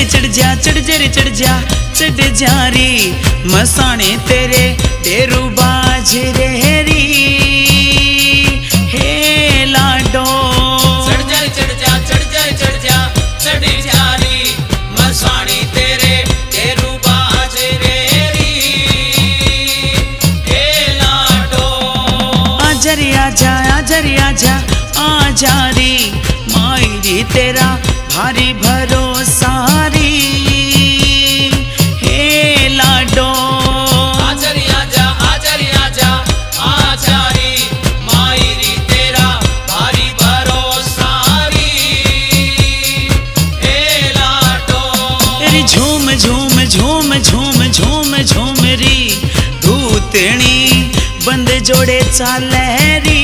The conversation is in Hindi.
चढ़ जा री मसाने तेरे डेरू बाज रे री हे लाडो। चढ़ जा री मसाने तेरे डेरू बाज रे री हे लाडो। आजा रे आजा री मायरी तेरा भारी भरोसा री हे लाडो। आजा री मायरी तेरा भारी भरोसा री हे लाडो। तेरी झूम री धूतणी बंद जोड़े चाले री